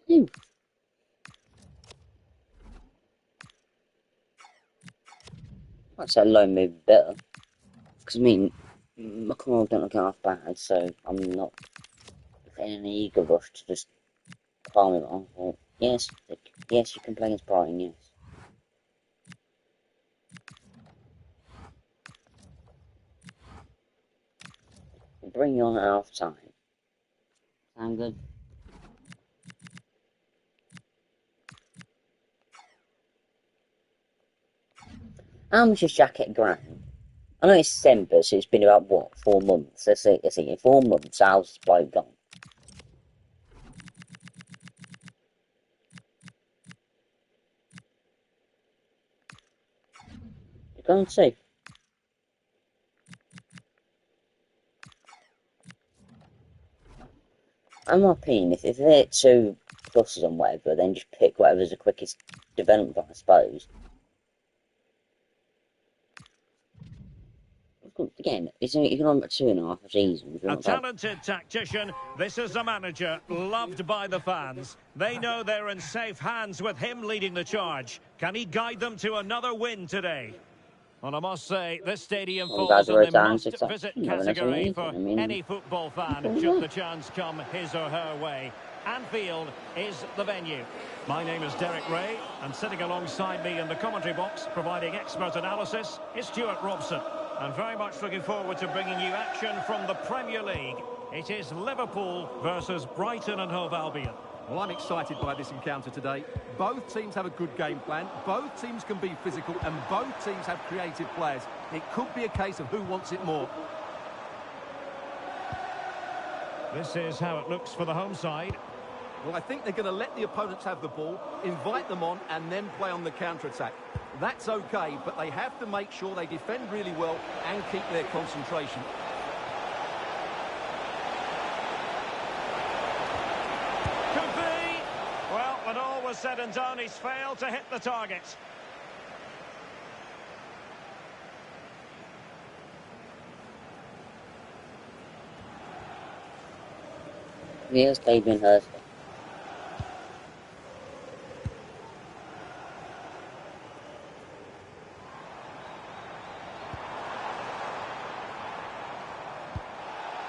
Phew. I'd say low move better. Because I mean, my corners don't look half bad, so I'm not in an eager rush to just palm it off. Well, yes, yes, you can play against Brighton, yes. We'll bring you on at half time. Sound good? How much is Jacket Grand? I know it's December, so it's been about, what, 4 months? Let's see, in 4 months, how's this bloke gone? You can't see. In my opinion, if they're 2 pluses on whatever, then just pick whatever's the quickest development, I suppose. Again, it's only about 2.5 seasons. A talented tactician, this is a manager loved by the fans. They know they're in safe hands with him leading the charge. Can he guide them to another win today? Well, I must say, this stadium falls in the must-visit category for any football fan should the chance come his or her way. Anfield is the venue. My name is Derek Ray, and sitting alongside me in the commentary box, providing expert analysis, is Stuart Robson. And very much looking forward to bringing you action from the Premier League. It is Liverpool versus Brighton and Hove Albion. Well, I'm excited by this encounter today. Both teams have a good game plan, both teams can be physical, and both teams have creative players. It could be a case of who wants it more. This is how it looks for the home side. Well, I think they're going to let the opponents have the ball, invite them on, and then play on the counter-attack. That's okay, but they have to make sure they defend really well and keep their concentration. Could be. Well, when all was said and done, he's failed to hit the target. Yes, they've been hurt.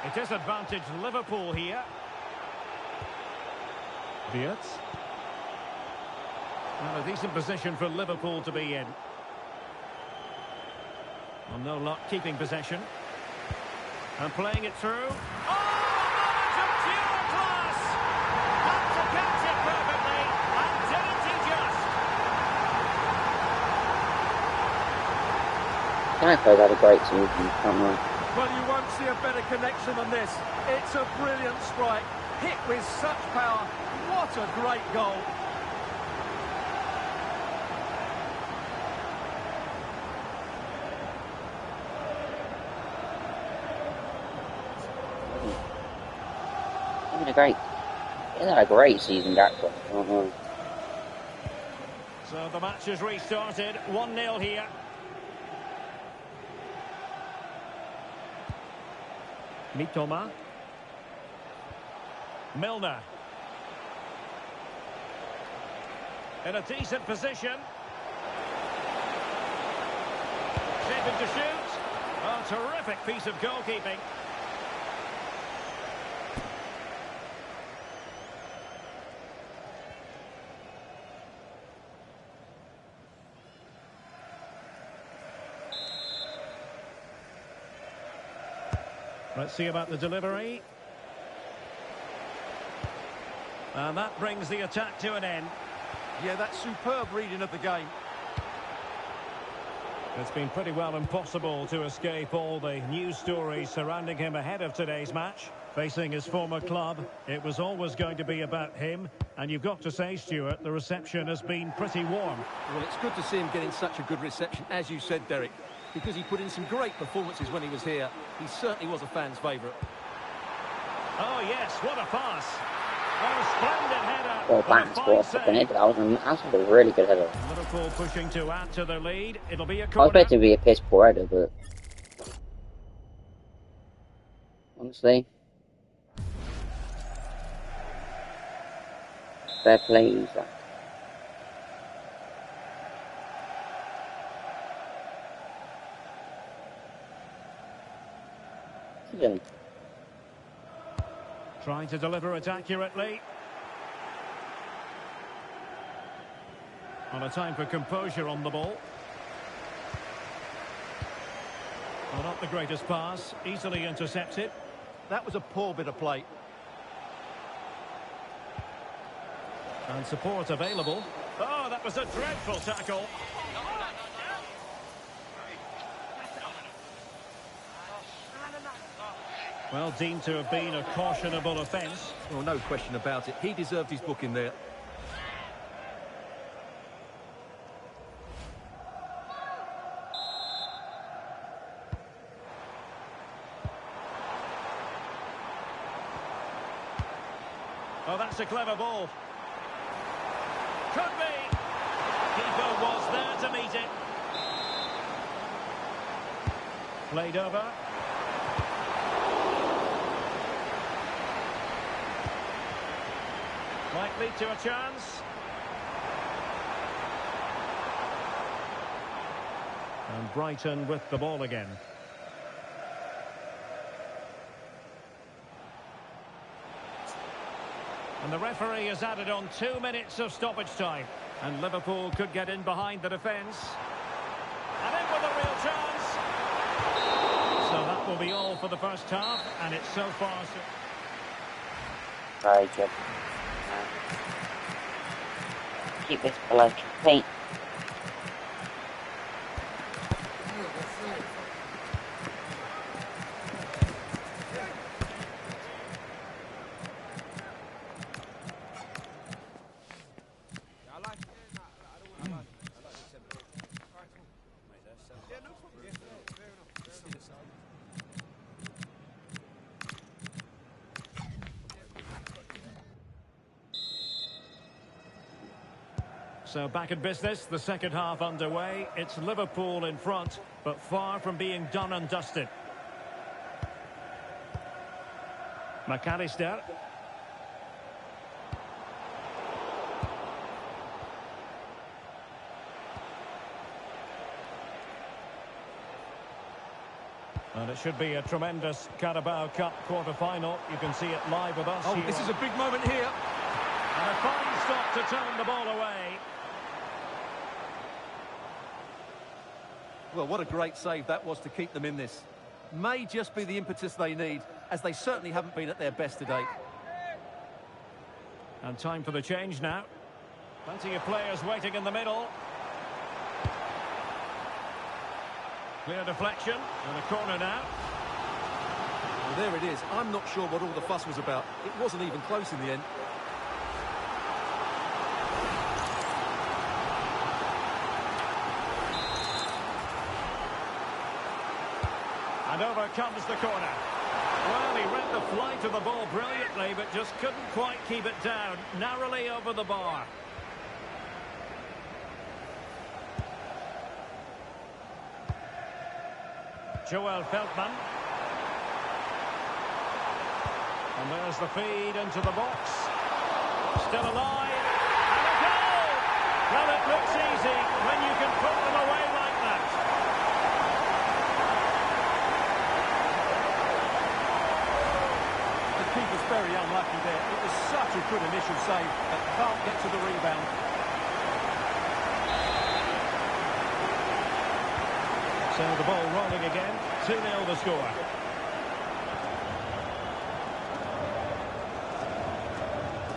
It is advantage Liverpool here. Wirtz. Well, a decent position for Liverpool to be in. Well, no luck keeping possession. And playing it through. Oh, moment of pure class! Had to catch it perfectly, and didn't he just? Gakpo's had a great season, can't lie. Well, you won't see a better connection than this. It's a brilliant strike, hit with such power. What a great goal. He's had a great season, Gakpo. So the match has restarted, 1-0 here. Mitoma. Milner. In a decent position. Shaping to shoot. A terrific piece of goalkeeping. Let's see about the delivery. And that brings the attack to an end. Yeah, that's superb reading of the game. It's been pretty well impossible to escape all the news stories surrounding him ahead of today's match. Facing his former club, it was always going to be about him. And you've got to say, Stuart, the reception has been pretty warm. Well, it's good to see him getting such a good reception, as you said, Derek, because he put in some great performances when he was here. He certainly was a fan's favourite. Oh, yes, what a pass. A splendid header. Well, that's what it. That was a really good header. Liverpool pushing to add to their lead. It'll be a corner. I was expecting to be a piss poor header, but honestly, fair play, like. Again. Trying to deliver it accurately. On a time for composure on the ball. Well, not the greatest pass, easily intercepted. That was a poor bit of play. And support available. Oh, that was a dreadful tackle. Well, deemed to have been a cautionable offence. Well, no question about it. He deserved his booking there. Oh, that's a clever ball. Could be. Keeper was there to meet it. Played over. Might lead to a chance. And Brighton with the ball again. And the referee has added on 2 minutes of stoppage time. And Liverpool could get in behind the defence. And in with a real chance. So that will be all for the first half. And it's so far... Very good. Keep this below compete. So back in business, the second half underway. It's Liverpool in front, but far from being done and dusted. McAllister. And it should be a tremendous Carabao Cup quarter-final. You can see it live with us here. This is a big moment here. And a fine stop to turn the ball away. Well, what a great save that was to keep them in this. May just be the impetus they need, as they certainly haven't been at their best today. And time for the change now. Plenty of players waiting in the middle. Clear deflection, and a corner now. Well, there it is. I'm not sure what all the fuss was about. It wasn't even close in the end. And over comes the corner. Well, he read the flight of the ball brilliantly, but just couldn't quite keep it down. Narrowly over the bar. Joel Feldman. And there's the feed into the box. Still alive. And a goal! Well, it looks easy when you can put them away like that. The keeper's very unlucky there. It was such a good initial save, but can't get to the rebound. So the ball rolling again. 2-0 the score.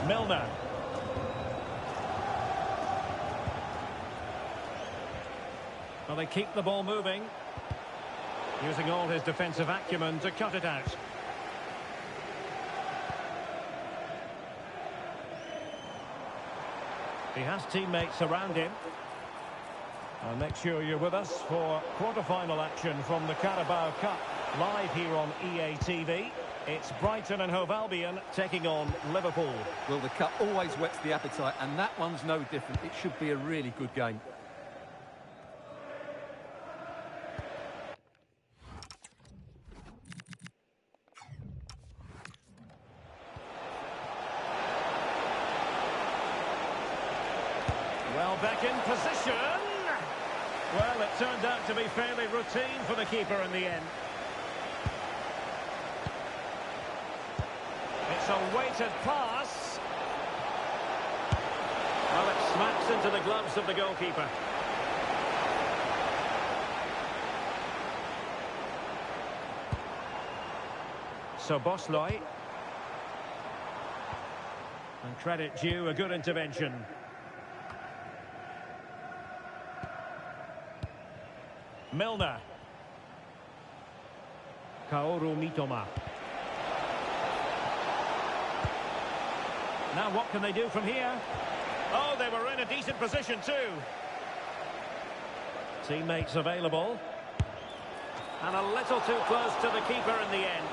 Milner. Well, they keep the ball moving. Using all his defensive acumen to cut it out. He has teammates around him. And make sure you're with us for quarter-final action from the Carabao Cup, live here on EA TV. It's Brighton and Hove Albion taking on Liverpool. Well, the cup always whets the appetite, and that one's no different. It should be a really good game. Well, back in position. Well, it turned out to be fairly routine for the keeper in the end. It's a weighted pass. Well, it smacks into the gloves of the goalkeeper. So Bosley. And credit due, a good intervention. Milner. Kaoru Mitoma. Now what can they do from here? Oh, they were in a decent position too. Teammates available. And a little too close to the keeper in the end.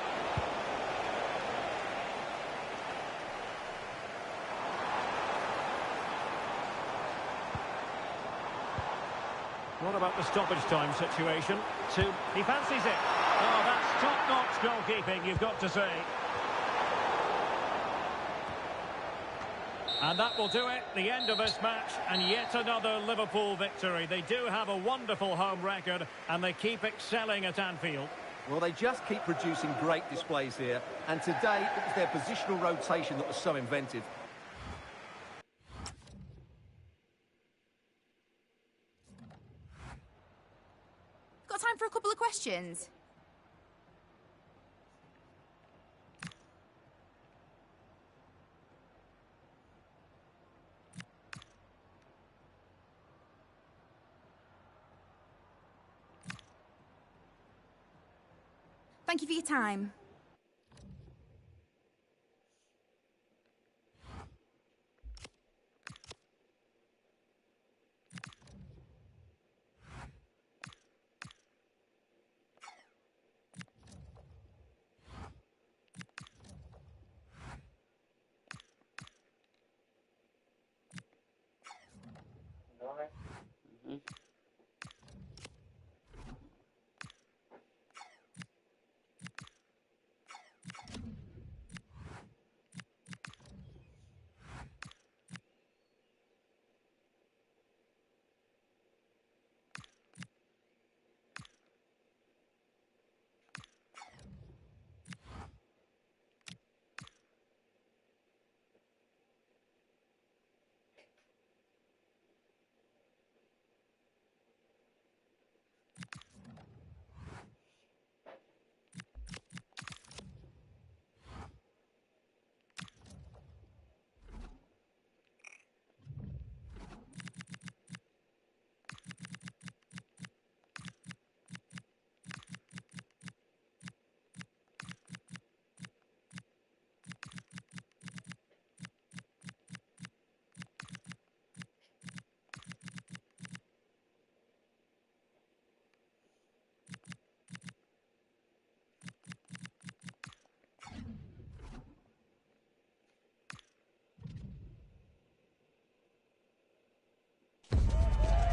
What about the stoppage time situation? He fancies it. Oh, that's top-notch goalkeeping, you've got to say. And that will do it, the end of this match, and yet another Liverpool victory. They do have a wonderful home record, and they keep excelling at Anfield. Well, they just keep producing great displays here, and today it was their positional rotation that was so inventive. Got time for a couple of questions? Thank you for your time. Mhm.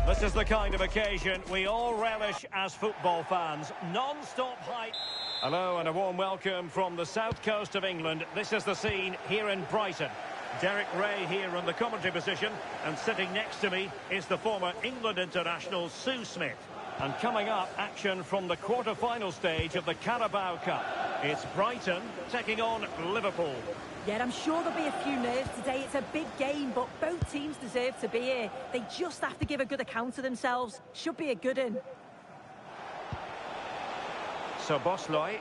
This is the kind of occasion we all relish as football fans. Non-stop hype. Hello and a warm welcome from the south coast of England. This is the scene here in Brighton. Derek Ray here on the commentary position, and sitting next to me is the former England international Sue Smith. And coming up, action from the quarter-final stage of the Carabao Cup. It's Brighton taking on Liverpool. Yeah, I'm sure there'll be a few nerves today. It's a big game, but both teams deserve to be here. They just have to give a good account of themselves. Should be a good one. So Bosley.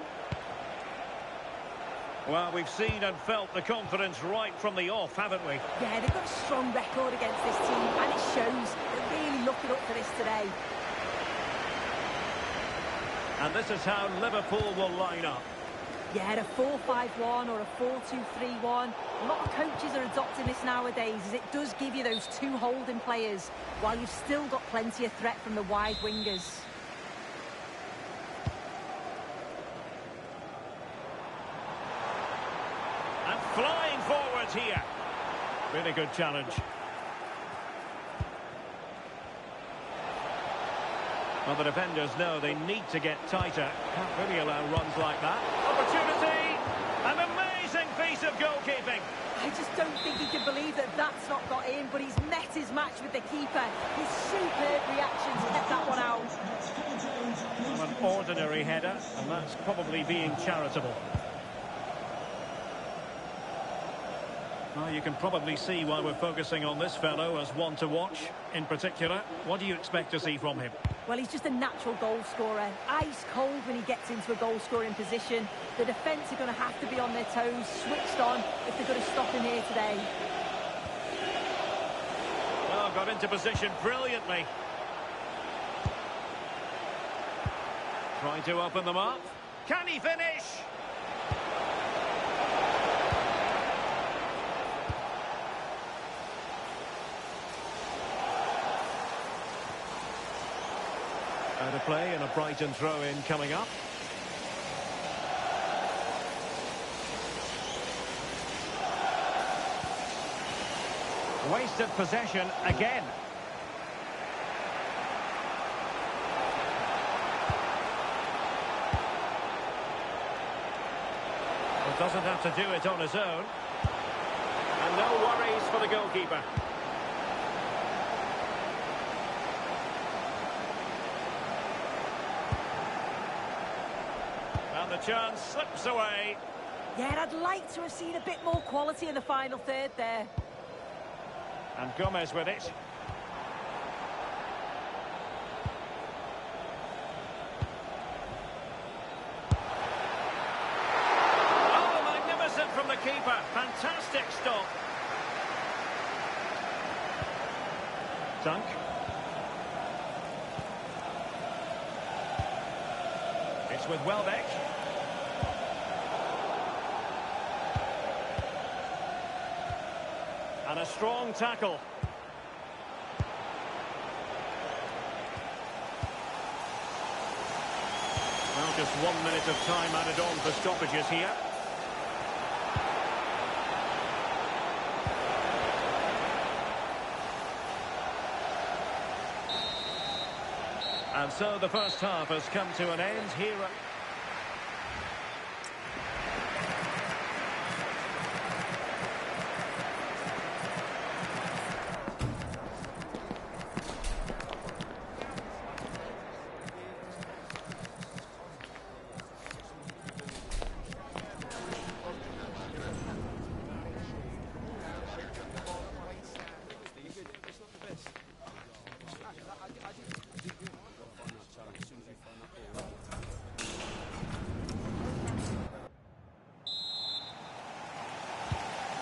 Well, we've seen and felt the confidence right from the off, haven't we? Yeah, they've got a strong record against this team, and it shows. They're really looking up for this today. And this is how Liverpool will line up. Yeah, a 4-5-1 or a 4-2-3-1. A lot of coaches are adopting this nowadays, as it does give you those two holding players, while you've still got plenty of threat from the wide wingers. And flying forwards here. Really good challenge. Well, the defenders know they need to get tighter. Can't really allow runs like that. Opportunity! An amazing piece of goalkeeping. I just don't think he can believe that that's not got in, but he's met his match with the keeper. His superb reactions kept that one out. Well, an ordinary header, and that's probably being charitable. Well, you can probably see why we're focusing on this fellow as one to watch. In particular, what do you expect to see from him? Well, he's just a natural goal scorer. Ice cold when he gets into a goal-scoring position. The defence are going to have to be on their toes, switched on, if they're going to stop him here today. Well, got into position brilliantly. Trying to open them up. Can he finish? Out of play and a Brighton throw-in coming up. Wasted possession again. Well, doesn't have to do it on his own. And no worries for the goalkeeper. And the chance slips away. Yeah, I'd like to have seen a bit more quality in the final third there. And Gomez with it. Oh, magnificent from the keeper. Fantastic stop. Dunk. It's with Welbeck. And a strong tackle. Well, just 1 minute of time added on for stoppages here. And so the first half has come to an end here at...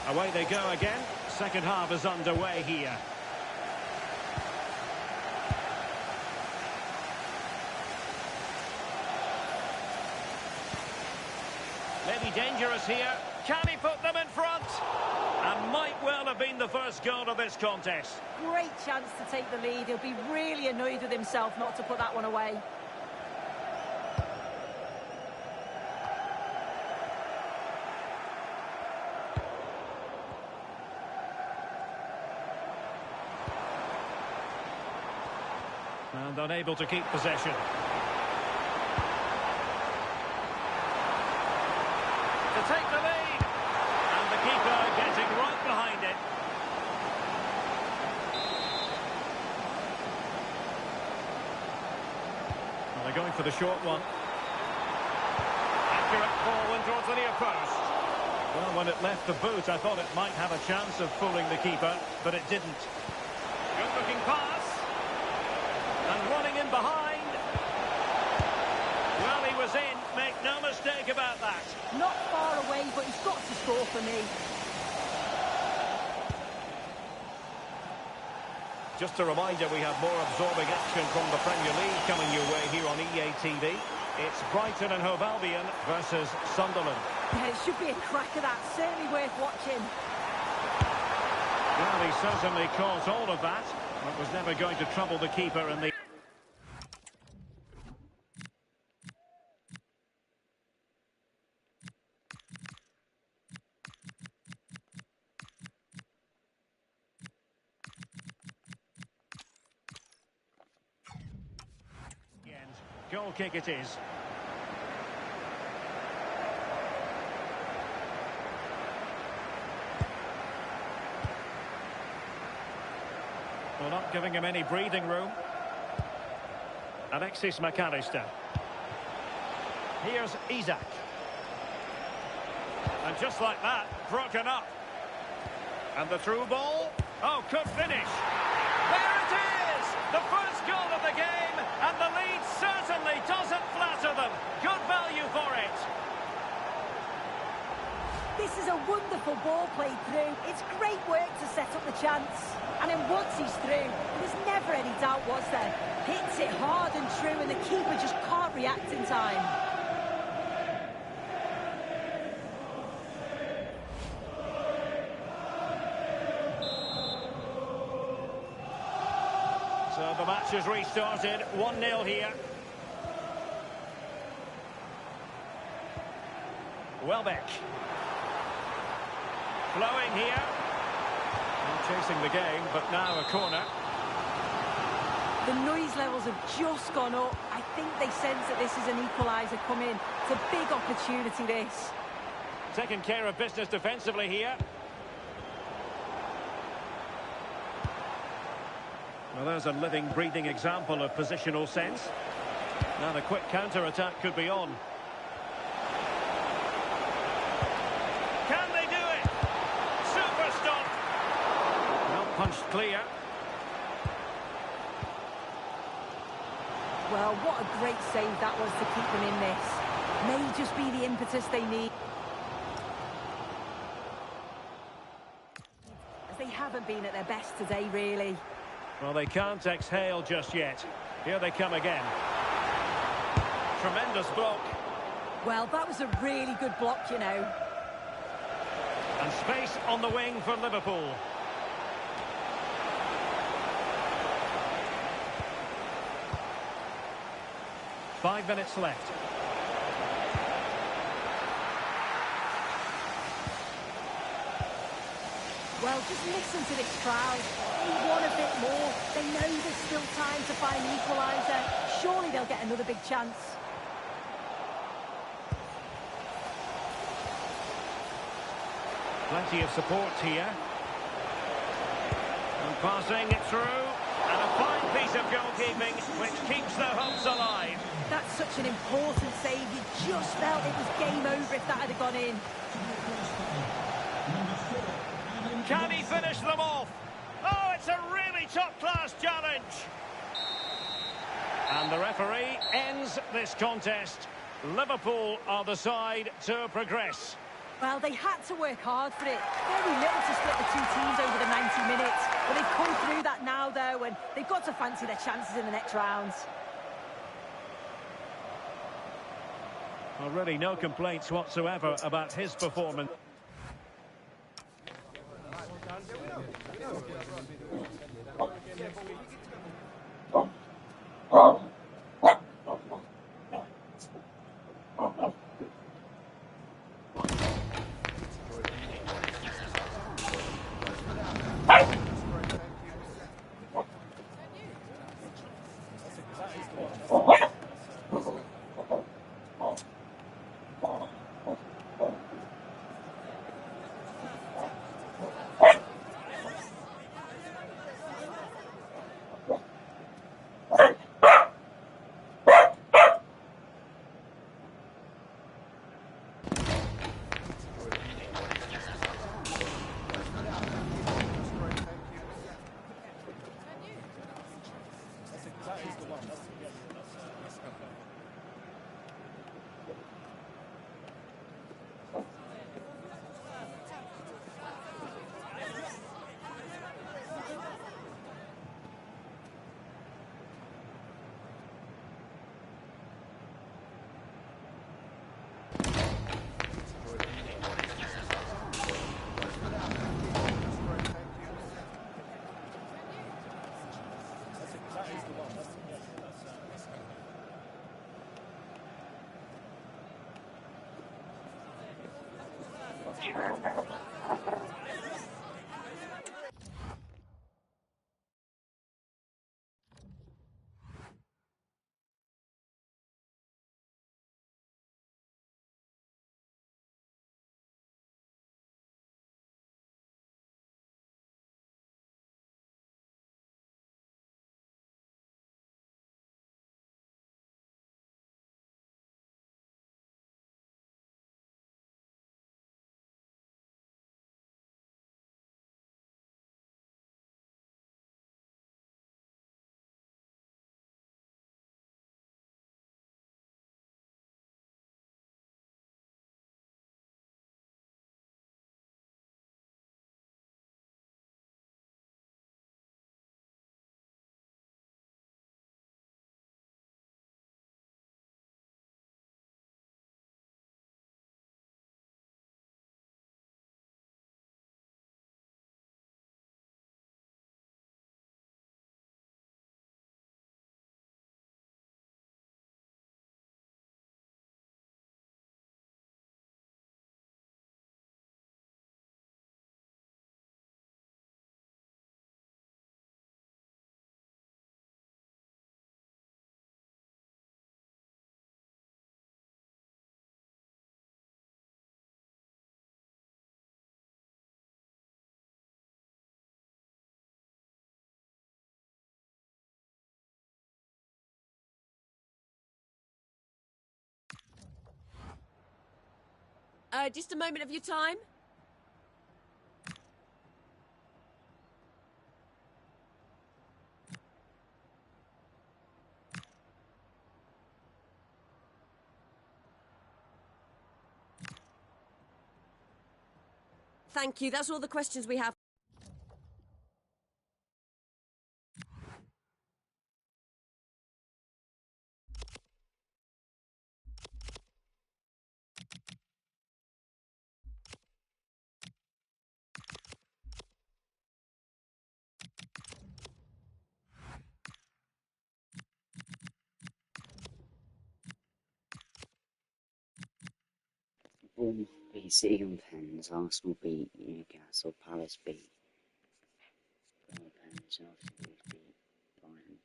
Away they go again. Second half is underway here. Maybe dangerous here. Can he put them in front? And might well have been the first goal of this contest. Great chance to take the lead. He'll be really annoyed with himself not to put that one away. And unable to keep possession. To take the lead. And the keeper getting right behind it. Well, they're going for the short one. Accurate ball in towards the near post. Well, when it left the boot, I thought it might have a chance of fooling the keeper, but it didn't. Good looking pass. And running in behind. Well, he was in. Make no mistake about that. Not far away, but he's got to score for me. Just a reminder, we have more absorbing action from the Premier League coming your way here on EA TV. It's Brighton and Hove Albion versus Sunderland. Yeah, it should be a cracker, that. Certainly worth watching. Well, he certainly caught all of that, but was never going to trouble the keeper in the... Goal kick it is. Well, not giving him any breathing room. Alexis McAllister. Here's Isak. And just like that, broken up. And the through ball. Oh, could finish. There it is! The first goal of the game, and the lead certainly doesn't flatter them. Good value for it. This is a wonderful ball played through. It's great work to set up the chance. And then once he's through, there's never any doubt, was there? Hits it hard and true, and the keeper just can't react in time. So the match has restarted, 1-0 here. Welbeck. Flowing here. Not chasing the game, but now a corner. The noise levels have just gone up. I think they sense that this is an equaliser coming. It's a big opportunity, this. Taking care of business defensively here. Well, there's a living, breathing example of positional sense. Now the quick counter-attack could be on. Can they do it? Super stop. Not punched clear. Well, what a great save that was to keep them in this. May just be the impetus they need. As they haven't been at their best today, really. Well, they can't exhale just yet. Here they come again. Tremendous block. Well, that was a really good block, you know. And space on the wing for Liverpool. Five minutes left. Well, just listen to this crowd. They want a bit more. They know there's still time to find the equaliser. Surely they'll get another big chance. Plenty of support here. And passing it through. And a fine piece of goalkeeping which keeps their hopes alive. That's such an important save. You just felt it was game over if that had gone in. Can he finish them off? Oh, it's a really top-class challenge. And the referee ends this contest. Liverpool are the side to progress. Well, they had to work hard for it. Very little to split the two teams over the 90 minutes. But they've come through that now, though, and they've got to fancy their chances in the next rounds. Well, really no complaints whatsoever about his performance. Just a moment of your time. Thank you. That's all the questions we have. Bournemouth beat City on pens, Arsenal beat Newcastle, Palace beat on pens, and obviously Wolves beat Brighton.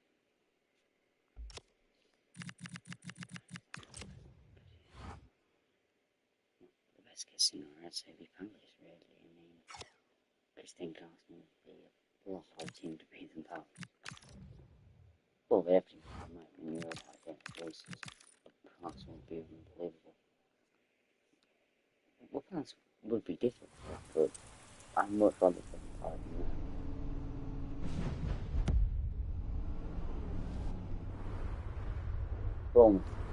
The best case scenario, I'd say, would be Palace, really. I mean, I just think Arsenal would be a lot hard team to beat than Palace. Well, they have to be in Europe, I think, because Arsenal would be unbelievable. Well, Palace would be difficult, but I'm much rather than Palace than that. Bournemouth.